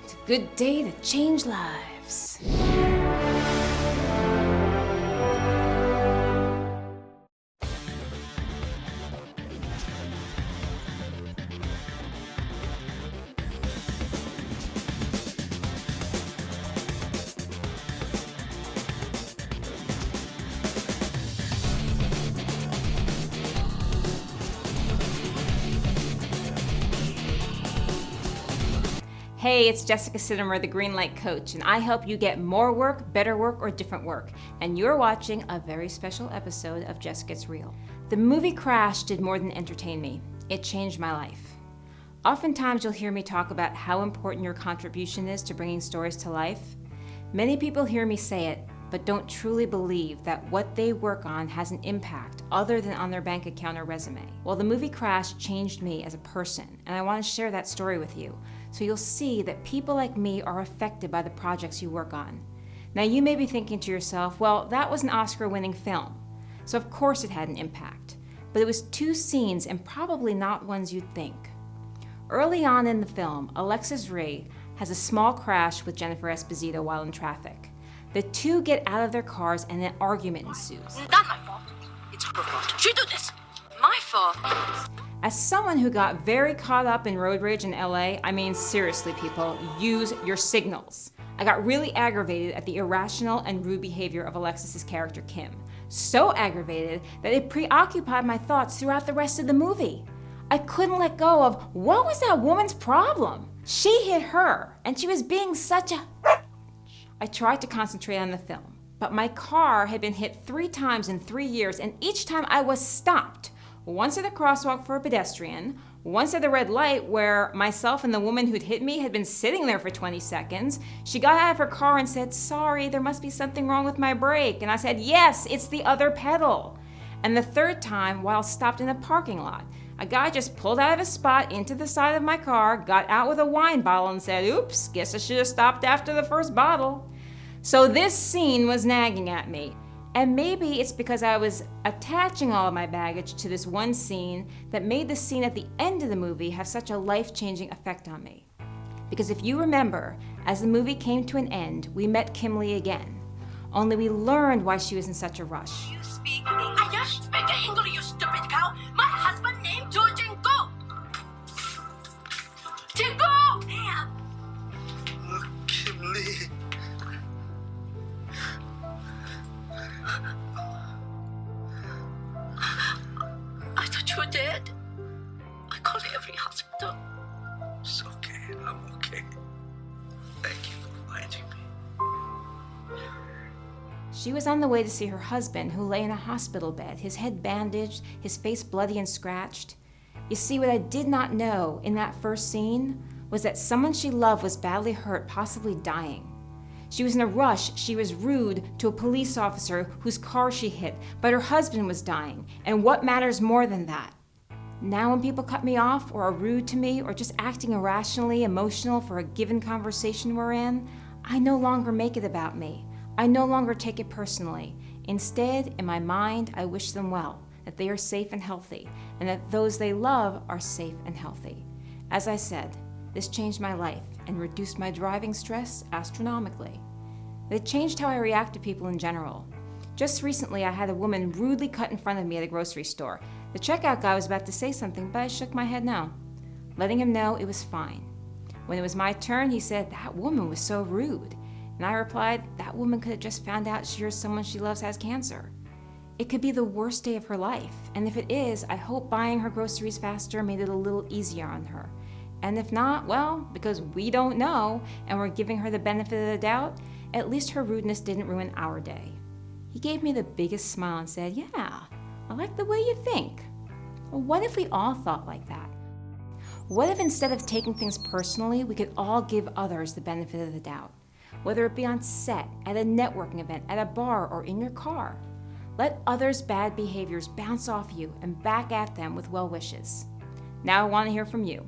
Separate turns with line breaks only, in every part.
to Good Day to Change Lives. Hey, it's Jessica Sitomer, the Green Light Coach, and I help you get more work, better work, or different work. And you're watching a very special episode of Jess Gets Real. The movie Crash did more than entertain me. It changed my life. Oftentimes you'll hear me talk about how important your contribution is to bringing stories to life. Many people hear me say it, but don't truly believe that what they work on has an impact other than on their bank account or resume. Well, the movie Crash changed me as a person, and I want to share that story with you, so you'll see that people like me are affected by the projects you work on. Now, you may be thinking to yourself, well, that was an Oscar-winning film, so of course it had an impact. But it was two scenes, and probably not ones you'd think. Early on in the film, Alexis Rhee has a small crash with Jennifer Esposito while in traffic. The two get out of their cars and an argument ensues.
Not my fault. It's her fault. She did this. My fault.
As someone who got very caught up in road rage in LA, I mean, seriously, people, use your signals. I got really aggravated at the irrational and rude behavior of Alexis's character, Kim. So aggravated that it preoccupied my thoughts throughout the rest of the movie. I couldn't let go of what was that woman's problem? She hit her, and she was being such a... I tried to concentrate on the film, but my car had been hit 3 times in 3 years, and each time I was stopped. Once at a crosswalk for a pedestrian, once at the red light where myself and the woman who'd hit me had been sitting there for 20 seconds. She got out of her car and said, "Sorry, there must be something wrong with my brake." And I said, "Yes, it's the other pedal." And the 3rd time, while stopped in a parking lot, a guy just pulled out of his spot into the side of my car, got out with a wine bottle and said, "Oops, guess I should have stopped after the first bottle." So this scene was nagging at me. And maybe it's because I was attaching all of my baggage to this one scene that made the scene at the end of the movie have such a life-changing effect on me. Because if you remember, as the movie came to an end, we met Kim Lee again. Only we learned why she was in such a rush.
You speak English? I don't speak English, you stupid cow. My husband named Jingo. Jingo! Damn.
Look, Kim Lee.
I thought you were dead. I called every hospital.
It's okay. I'm okay. Thank you for finding me.
She was on the way to see her husband, who lay in a hospital bed, his head bandaged, his face bloody and scratched. You see, what I did not know in that first scene was that someone she loved was badly hurt, possibly dying. She was in a rush. She was rude to a police officer whose car she hit, but her husband was dying. And what matters more than that? Now when people cut me off or are rude to me or just acting irrationally emotional for a given conversation we're in, I no longer make it about me. I no longer take it personally. Instead, in my mind, I wish them well, that they are safe and healthy, and that those they love are safe and healthy. As I said, this changed my life and reduced my driving stress astronomically. It changed how I react to people in general. Just recently, I had a woman rudely cut in front of me at a grocery store. The checkout guy was about to say something, but I shook my head no, letting him know it was fine. When it was my turn, he said, "That woman was so rude." And I replied, "That woman could have just found out she or someone she loves has cancer. It could be the worst day of her life, and if it is, I hope buying her groceries faster made it a little easier on her. And if not, well, because we don't know, and we're giving her the benefit of the doubt, at least her rudeness didn't ruin our day." He gave me the biggest smile and said, "Yeah, I like the way you think." Well, what if we all thought like that? What if instead of taking things personally, we could all give others the benefit of the doubt? Whether it be on set, at a networking event, at a bar, or in your car. Let others' bad behaviors bounce off you and back at them with well wishes. Now I want to hear from you.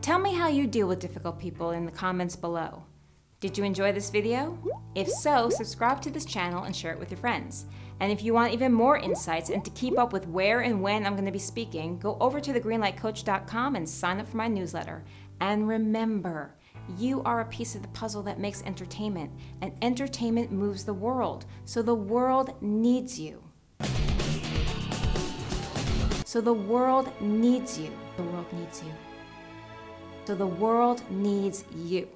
Tell me how you deal with difficult people in the comments below. Did you enjoy this video? If so, subscribe to this channel and share it with your friends. And if you want even more insights and to keep up with where and when I'm going to be speaking, go over to thegreenlightcoach.com and sign up for my newsletter. And remember, You are a piece of the puzzle that makes entertainment, and entertainment moves the world, so the world needs you. So the world needs you. The world needs you. So the world needs you.